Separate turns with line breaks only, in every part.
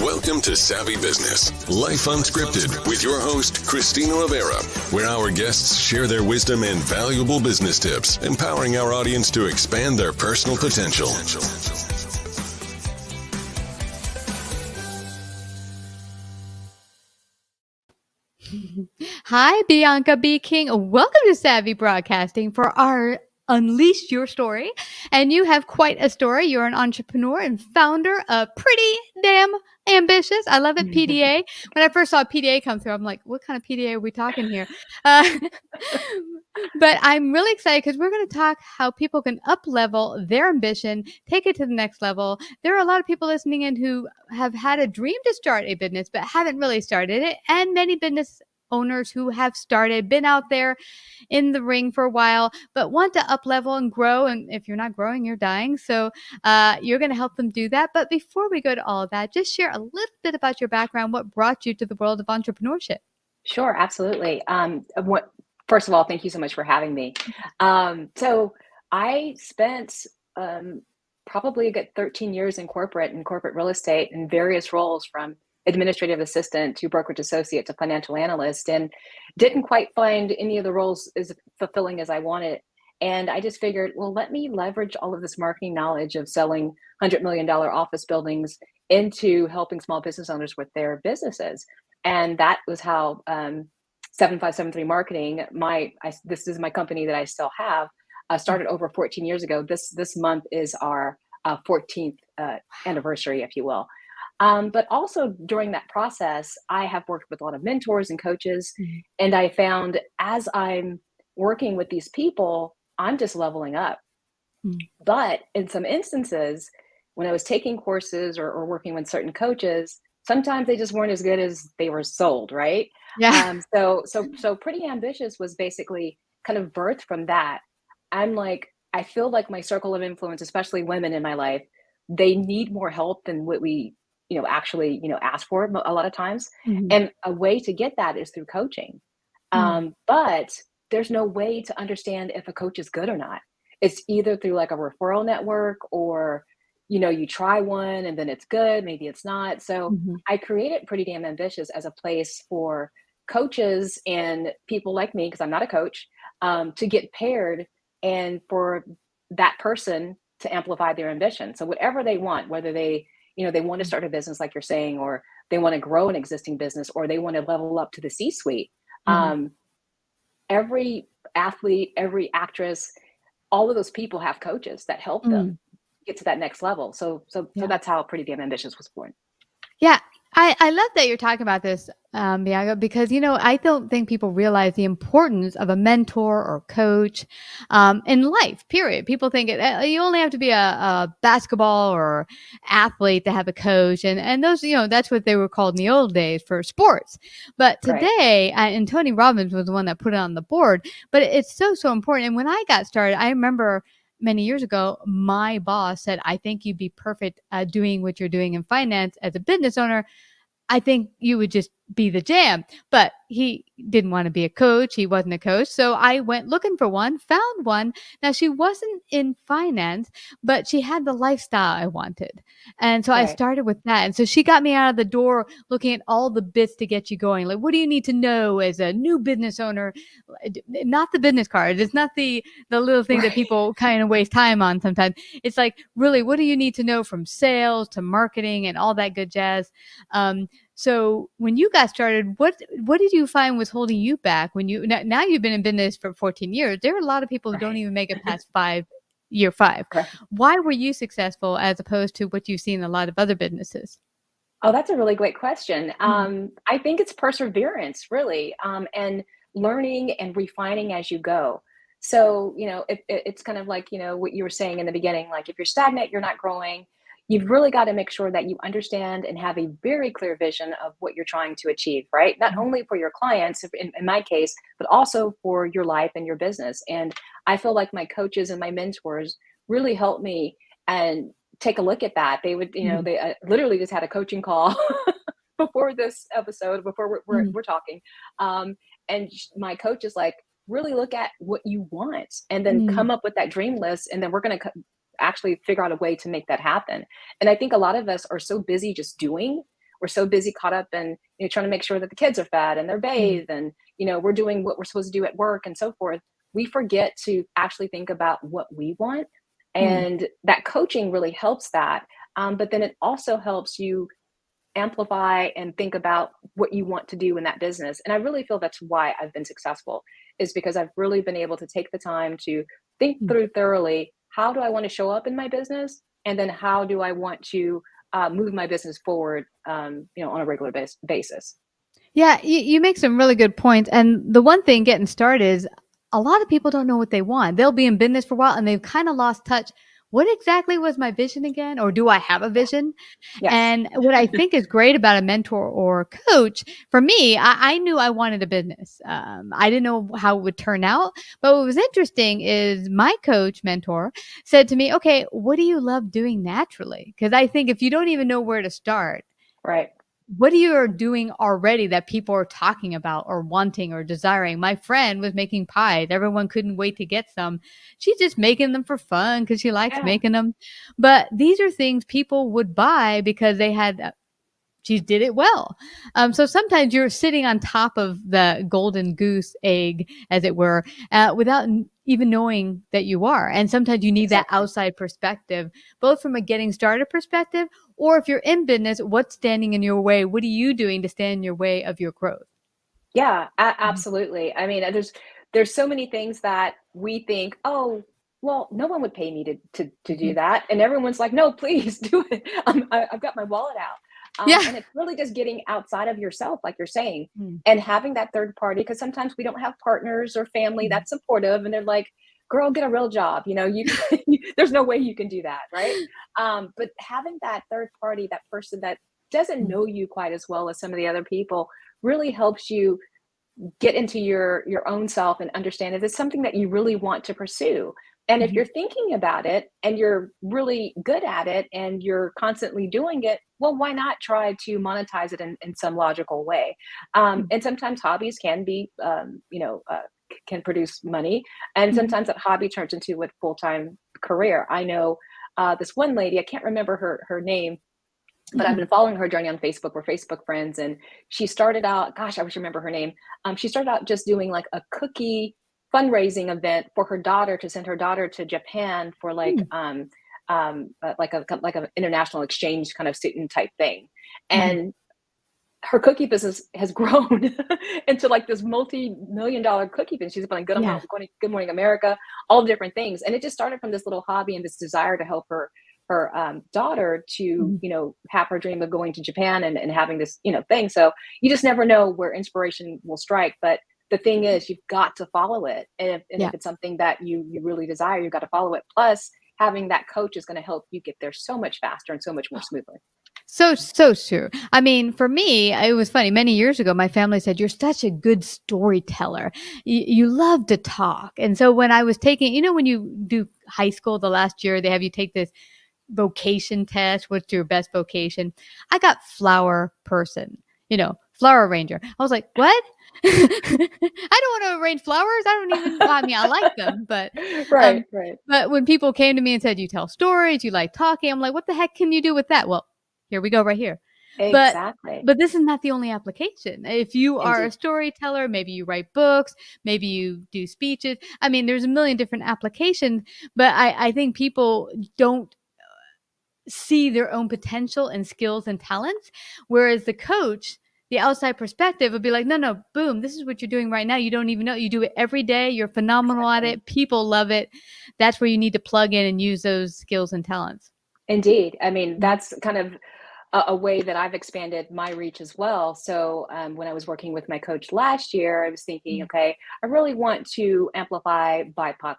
Welcome to Savvy Business, Life Unscripted, with your host, Christina Rivera, where our guests share their wisdom and valuable business tips, empowering our audience to expand their personal potential.
Hi, Bianca B. King. Welcome to Savvy Broadcasting for our Unleash Your Story. And you have quite a story. You're an entrepreneur and founder of Pretty Damn Ambitious. I love it, PDA. When I first saw PDA come through, I'm like, what kind of PDA are we talking here? But I'm really excited because we're going to talk how people can up-level their ambition, take it to the next level. There are a lot of people listening in who have had a dream to start a business, but haven't really started it. And many business owners who have started, been out there in the ring for a while, but want to up level and grow. And if you're not growing, you're dying. So you're going to help them do that. But before we go to all of that, just share a little bit about your background, what brought you to the world of entrepreneurship.
Sure, absolutely. First of all, thank you so much for having me. So I spent probably a good 13 years in corporate real estate in various roles, from administrative assistant to brokerage associate to financial analyst, and didn't quite find any of the roles as fulfilling as I wanted. And I just figured, well, let me leverage all of this marketing knowledge of selling $100 million office buildings into helping small business owners with their businesses. And that was how 7573 Marketing, this is my company that I still have, started over 14 years ago. This month is our 14th anniversary, if you will. But also during that process, I have worked with a lot of mentors and coaches, and I found as I'm working with these people, I'm just leveling up. But in some instances, when I was taking courses or working with certain coaches, sometimes they just weren't as good as they were sold, right?
Yeah.
So Pretty Ambitious was basically kind of birthed from that. I feel like my circle of influence, especially women in my life, they need more help than what we, actually, ask for a lot of times. And a way to get that is through coaching. But there's no way to understand if a coach is good or not. It's either through like a referral network, or you try one and then it's good, maybe it's not. So I created Pretty Damn Ambitious as a place for coaches and people like me, because I'm not a coach, to get paired and for that person to amplify their ambition. So whatever they want, whether they want to start a business like you're saying, or they want to grow an existing business, or they want to level up to the C-suite. Every athlete, every actress, all of those people have coaches that help them get to that next level. So that's how Pretty Damn Ambitious was born.
Yeah. I love that you're talking about this, Bianca, because, I don't think people realize the importance of a mentor or coach in life, period. People think you only have to be a basketball or athlete to have a coach. And those, that's what they were called in the old days for sports. But today, and Tony Robbins was the one that put it on the board, but it's so important. And when I got started, I remember many years ago, my boss said, I think you'd be perfect at doing what you're doing in finance as a business owner. I think you would just be the jam. But he didn't want to be a coach. He wasn't a coach. So I went looking for one, found one. Now, she wasn't in finance, but she had the lifestyle I wanted. And so I started with that. And so she got me out of the door looking at all the bits to get you going. Like, what do you need to know as a new business owner? Not the business card. It's not the little thing that people kind of waste time on sometimes. It's like, really, what do you need to know from sales to marketing and all that good jazz? So when you got started, what did you find was holding you back when now you've been in business for 14 years? There are a lot of people who don't even make it past year five. Why were you successful as opposed to what you've seen in a lot of other businesses?
Oh, that's a really great question. I think it's perseverance, really, and learning and refining as you go. So, it's kind of like, what you were saying in the beginning, like if you're stagnant, you're not growing. You've really got to make sure that you understand and have a very clear vision of what you're trying to achieve, right? Not only for your clients, in my case, but also for your life and your business. And I feel like my coaches and my mentors really helped me and take a look at that. They would, they literally just had a coaching call before this episode, before we're talking. And my coach is like, really look at what you want and then come up with that dream list. And then we're going to actually figure out a way to make that happen. And I think a lot of us are so busy just doing, we're so busy caught up in, trying to make sure that the kids are fed and they're bathed, and, we're doing what we're supposed to do at work and so forth. We forget to actually think about what we want.
Mm.
And that coaching really helps that. But then it also helps you amplify and think about what you want to do in that business. And I really feel that's why I've been successful, is because I've really been able to take the time to think
Mm.
through thoroughly, how do I want to show up in my business? And then how do I want to move my business forward, on a regular basis?
Yeah, you make some really good points. And the one thing getting started is a lot of people don't know what they want. They'll be in business for a while and they've kind of lost touch. What exactly was my vision again? Or do I have a
Yeah.
vision?
Yes.
And what I think is great about a mentor or coach, for me, I knew I wanted a business. I didn't know how it would turn out. But what was interesting is my coach mentor said to me, okay, what do you love doing naturally? Because I think if you don't even know where to start,
Right.
what are you doing already that people are talking about or wanting or desiring? My friend was making pies. Everyone couldn't wait to get some. She's just making them for fun because she likes
Yeah.
making them. But these are things people would buy because they had she did it well. So sometimes you're sitting on top of the golden goose egg, as it were, without even knowing that you are. And sometimes you need that
Exactly.
outside perspective, both from a getting started perspective, or if you're in business, what's standing in your way? What are you doing to stand in your way of your growth?
Yeah,
Mhm.
absolutely. I mean, there's so many things that we think, oh, well, no one would pay me to do
Mhm.
that, and everyone's like, no, please do it. I've got my wallet out,
Yeah.
and it's really just getting outside of yourself, like you're saying,
Mm.
and having that third party. Because sometimes we don't have partners or family
Mhm.
that's supportive, and they're like, "Girl, get a real job." There's no way you can do that, right? But having that third party, that person that doesn't
Mm.
know you quite as well as some of the other people, really helps you get into your own self and understand if it's something that you really want to pursue. And if
Mhm.
you're thinking about it and you're really good at it and you're constantly doing it, well, why not try to monetize it in some logical way?
Mm.
And sometimes hobbies can be, can produce money, and
Mhm.
sometimes that hobby turns into a full-time career. I know this one lady, I can't remember her name, but I've
Mhm.
been following her journey on Facebook. We're Facebook friends, and she started out. Gosh, I wish I remember her name. She started out just doing like a cookie fundraising event for her daughter, to send her daughter to Japan for
Mm.
like an international exchange kind of student type thing,
Mhm.
and her cookie business has grown into like this multi-million-dollar cookie business. She's been on
Yeah.
Good Morning America, all different things. And it just started from this little hobby and this desire to help her daughter to,
Mhm.
have her dream of going to Japan and having this, thing. So you just never know where inspiration will strike. But the thing is, you've got to follow it. And if
Yeah.
it's something that you really desire, you've got to follow it. Plus, having that coach is going to help you get there so much faster and so much more smoothly.
So true. I mean, for me, it was funny. Many years ago, my family said, "You're such a good storyteller. You love to talk." And so when I was taking, when you do high school, the last year, they have you take this vocation test. What's your best vocation? I got flower person, flower arranger. I was like, what? I don't want to arrange flowers. I don't even, well, I mean, I like them,
Right,
um,
right.
but when people came to me and said, you tell stories, you like talking, I'm like, what the heck can you do with that? Well, here we go right here. But
Exactly.
but this is not the only application. If you are a
Indeed.
storyteller, maybe you write books, maybe you do speeches. I mean, there's a million different applications, but I think people don't see their own potential and skills and talents. Whereas the coach, the outside perspective would be like, no, no, boom, this is what you're doing right now. You don't even know. You do it every day. You're phenomenal at
Exactly.
it. People love it. That's where you need to plug in and use those skills and talents.
Indeed. I mean,
Mhm.
that's kind of a way that I've expanded my reach as well. So when I was working with my coach last year, I was thinking,
Mhm.
okay, I really want to amplify BIPOC,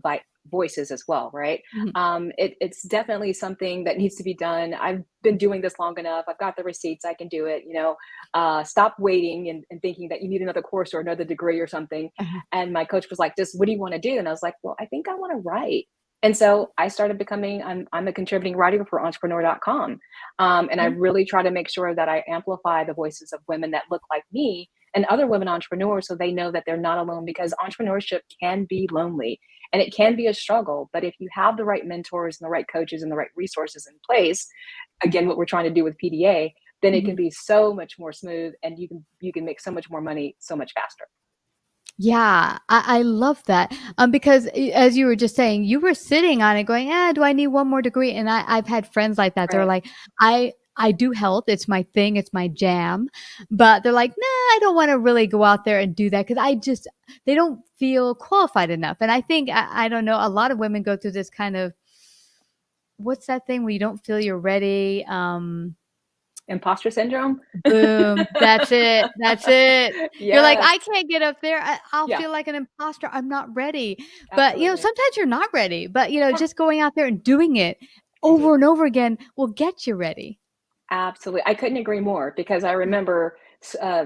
by voices as well, right?
Mhm.
It's definitely something that needs to be done. I've been doing this long enough. I've got the receipts. I can do it. Stop waiting and thinking that you need another course or another degree or something.
Uh-huh.
And my coach was like, "Just what do you want to do?" And I was like, "Well, I think I want to write." And so I started becoming. I'm a contributing writer for Entrepreneur.com. And I
Okay.
really try to make sure that I amplify the voices of women that look like me and other women entrepreneurs, so they know that they're not alone, because entrepreneurship can be lonely and it can be a struggle. But if you have the right mentors and the right coaches and the right resources in place, again, what we're trying to do with PDA, then it can
Mhm.
be so much more smooth, and you can make so much more money so much faster.
Yeah, I love that. Because as you were just saying, you were sitting on it going, do I need one more degree? And I've had friends like that. They're
Right.
like, I do health. It's my thing. It's my jam. But they're like, nah, I don't want to really go out there and do that because they don't feel qualified enough. And I think, I don't know, a lot of women go through this kind of, what's that thing where you don't feel you're ready?
Imposter syndrome.
Boom. That's it. That's it. You're like,
Yes.
"I can't get up there. I'll
Yeah,
feel like an imposter. I'm not ready." But,
absolutely.
sometimes you're not ready, but,
Yeah,
just going out there and doing it
indeed.
over and over again will get you ready.
Absolutely. I couldn't agree more because I remember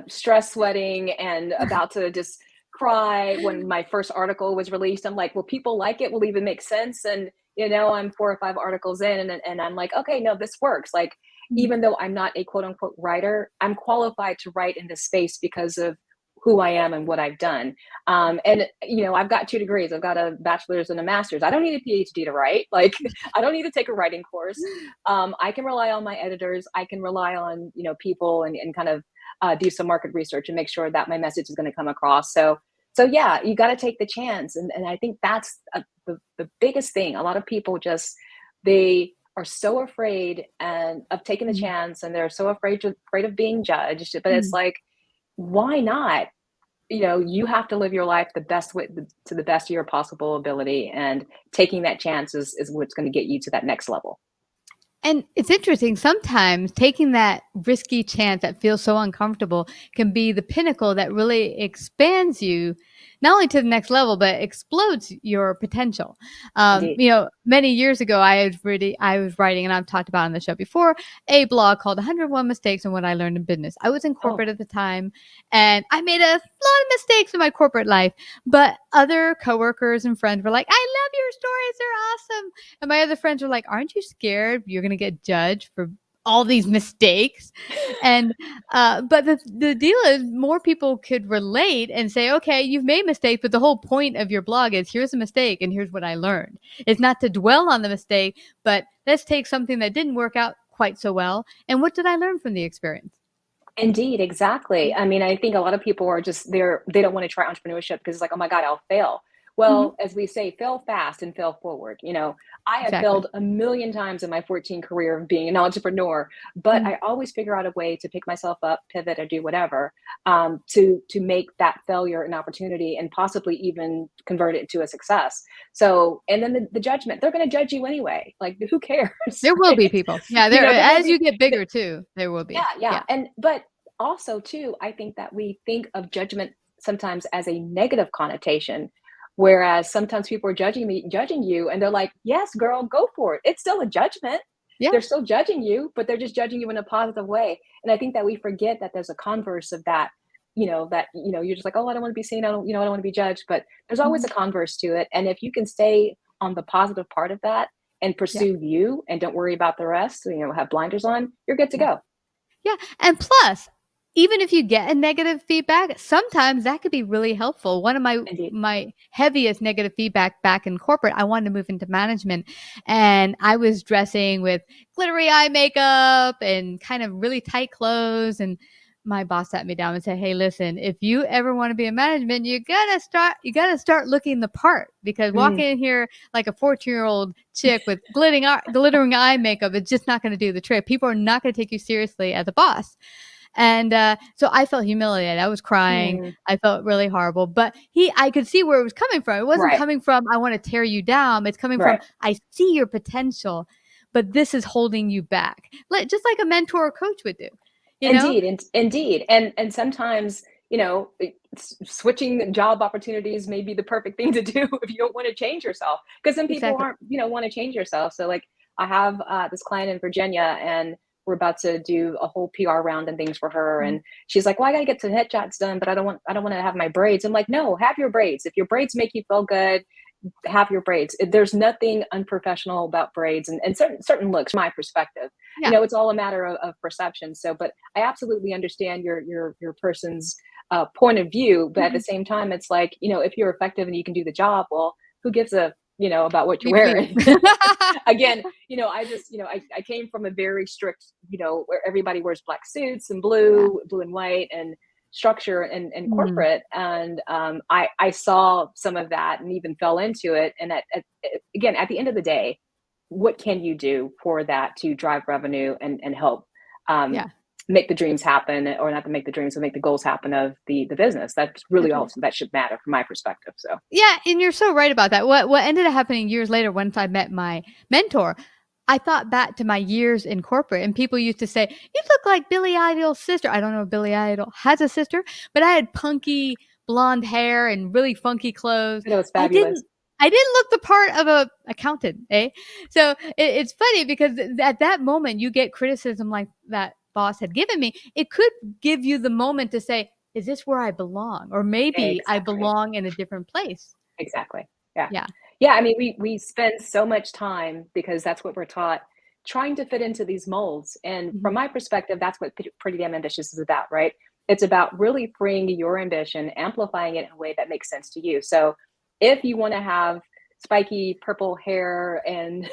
stress sweating and about to just cry when my first article was released. I'm like, will people like it? Will it even make sense? And, I'm 4 or 5 articles in, and I'm like, okay, no, this works. Like,
Mhm.
even though I'm not a quote unquote writer, I'm qualified to write in this space because of who I am and what I've done. And, I've got 2 degrees. I've got a bachelor's and a master's. I don't need a PhD to write. Like, I don't need to take a writing course. I can rely on my editors. I can rely on people, and kind of do some market research and make sure that my message is going to come across. So yeah, you got to take the chance, and I think that's the biggest thing. A lot of people just they are so afraid and of taking the
Mhm.
chance, and they're so afraid of being judged. But it's
Mhm.
like, why not? You have to live your life the best way, to the best of your possible ability, and taking that chance is what's going to get you to that next level.
And it's interesting, sometimes taking that risky chance that feels so uncomfortable can be the pinnacle that really expands you, not only to the next level, but explodes your potential.
Indeed.
Many years ago, I was writing, and I've talked about on the show before, a blog called 101 Mistakes and What I Learned in Business. I was in
Oh,
corporate at the time, and I made a lot of mistakes in my corporate life, but other coworkers and friends were like, I love your stories. They're awesome. And my other friends were like, "Aren't you scared you're gonna get judged for all these mistakes?" And but the deal is more people could relate and say, "Okay, you've made mistakes, but the whole point of your blog is here's a mistake and here's what I learned." It's not to dwell on the mistake, but let's take something that didn't work out quite so well and what did I learn from the experience?
indeed, exactly. I mean, I think a lot of people are just they don't want to try entrepreneurship because it's like, oh my God, I'll fail.
Mhm.
Well, as we say, fail fast and fail forward. I have
Exactly.
failed a million times in my 14 career of being an entrepreneur, but
Mhm.
I always figure out a way to pick myself up, pivot, or do whatever, to make that failure an opportunity and possibly even convert it into a success. So, and then the judgment, they're going to judge you anyway. Like, who cares?
There will be
Right?
people. Yeah, there
They're going to
as
be
you get bigger too, there will
yeah,
be.
yeah.
Yeah.
And but also too, I think that we think of judgment sometimes as a negative connotation, whereas sometimes people are judging you, and they're like, "Yes, girl, go for it." It's still a judgment.
Yeah.
They're still judging you, but they're just judging you in a positive way. And I think that we forget that there's a converse of that. You're just like, "Oh, I don't want to be seen. I don't want to be judged." But there's always a
Mhm.
converse to it. And if you can stay on the positive part of that and
Yeah.
pursue you and don't worry about the rest, have blinders on, you're good to
Yeah.
go.
Yeah, and plus, even if you get a negative feedback, sometimes that could be really helpful. One of
Indeed.
my heaviest negative feedback back in corporate, I wanted to move into management, and I was dressing with glittery eye makeup and kind of really tight clothes, and my boss sat me down and said, "Hey, listen, if you ever want to be in management, you gotta start looking the part because
Mm,
walking in here like a 14-year-old chick with glittering eye makeup is just not going to do the trick. People are not going to take you seriously as a boss." And so I felt humiliated. I was crying.
mm,
I felt really horrible. But I could see where it was coming from. It wasn't
right,
coming from, I want to tear you down. It's coming from,
right.
I see your potential, but this is holding you back. Just like a mentor or coach would do, you know?
Indeed, indeed. And sometimes, switching job opportunities may be the perfect thing to do if you don't want to change yourself. Because some people
Exactly.
aren't, want to change yourself. So like I have this client in Virginia, and we're about to do a whole PR round and things for her.
Mhm.
And she's like, "Well, I gotta get some headshots done, but I don't want to have my braids." I'm like, "No, have your braids. If your braids make you feel good, have your braids." There's nothing unprofessional about braids, and certain looks, from my perspective.
Yeah.
It's all a matter of perception. So, but I absolutely understand your person's point of view. But at the
Mhm.
same time, it's like, if you're effective and you can do the job, well, who gives a about what you're wearing. Again, I came from a very strict, where everybody wears black suits and blue and white and structure and corporate. And I saw some of that and even fell into it. And again, at the end of the day, what can you do for that to drive revenue and help make the dreams happen, or not to make the dreams, but make the goals happen of the business? That's really all that should matter from my perspective. So
yeah, and you're so right about that. What ended up happening years later, once I met my mentor, I thought back to my years in corporate, and people used to say, "You look like Billy Idol's sister." I don't know if Billy Idol has a sister, but I had punky blonde hair and really funky clothes.
It was fabulous.
I didn't look the part of a accountant, eh? So it's funny because at that moment you get criticism like that boss had given me. It could give you the moment to say, is this where I belong? Or maybe I belong in a different place.
Exactly. Yeah.
Yeah.
Yeah. I mean, we spend so much time, because that's what we're taught, trying to fit into these molds. And from my perspective, that's what Pretty Damn Ambitious is about, right? It's about really freeing your ambition, amplifying it in a way that makes sense to you. So if you want to have spiky purple hair and,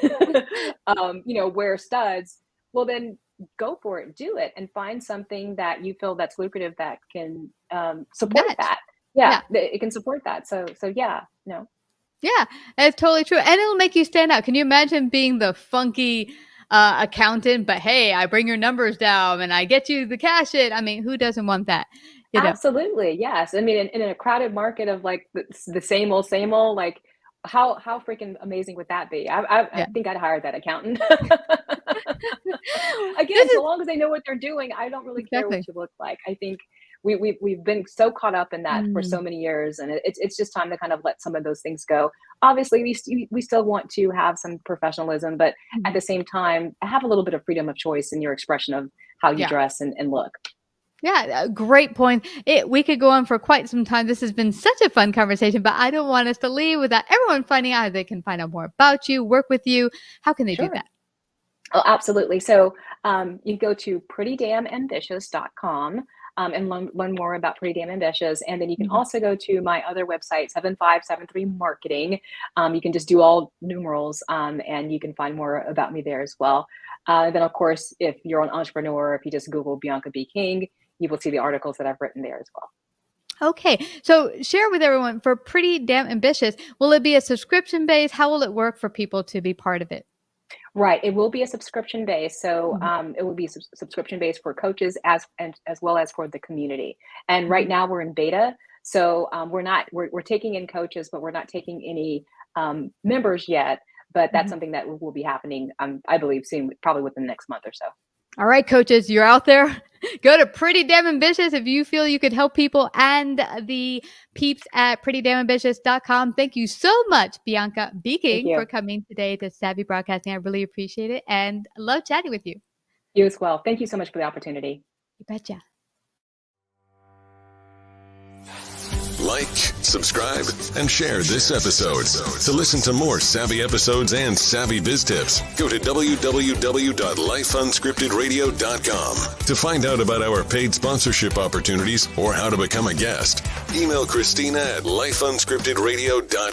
wear studs, well, then go for it, do it, and find something that you feel that's lucrative that can support that. Yeah, it can support that. So yeah, no.
Yeah, that's totally true. And it'll make you stand out. Can you imagine being the funky accountant, but hey, I bring your numbers down and I get you the cash in? I mean, who doesn't want that?
Absolutely. Yes. I mean, in a crowded market of like the same old, like how freaking amazing would that be? I think I'd hire that accountant. Again, so long as they know what they're doing, I don't really care what you look like. I think we've been so caught up in that for so many years, and it's just time to kind of let some of those things go. Obviously, we still want to have some professionalism, but at the same time, have a little bit of freedom of choice in your expression of how you dress and look.
Yeah, great point. We could go on for quite some time. This has been such a fun conversation, but I don't want us to leave without everyone finding out how they can find out more about you, work with you. How can they do that?
Oh, absolutely. So you go to prettydamnambitious.com and learn more about Pretty Damn Ambitious. And then you can also go to my other website, 7573 Marketing. You can just do all numerals and you can find more about me there as well. Then, of course, if you're an entrepreneur, if you just Google Bianca B. King, you will see the articles that I've written there as well.
Okay. So share with everyone, for Pretty Damn Ambitious, will it be a subscription base? How will it work for people to be part of it?
Right. It will be a subscription base. So it will be subscription based for coaches as well as for the community. And right now we're in beta. So we're taking in coaches, but we're not taking any members yet. But that's something that will be happening, I believe, soon, probably within the next month or so.
All right, coaches, you're out there. Go to Pretty Damn Ambitious if you feel you could help people, and the peeps at prettydamnambitious.com. Thank you so much, Bianca B. King, for coming today to Savvy Broadcasting. I really appreciate it and love chatting with you.
You as well. Thank you so much for the opportunity.
You betcha.
Like, subscribe, and share this episode. To listen to more savvy episodes and savvy biz tips, go to www.lifeunscriptedradio.com. To find out about our paid sponsorship opportunities or how to become a guest, email Christina at lifeunscriptedradio.com.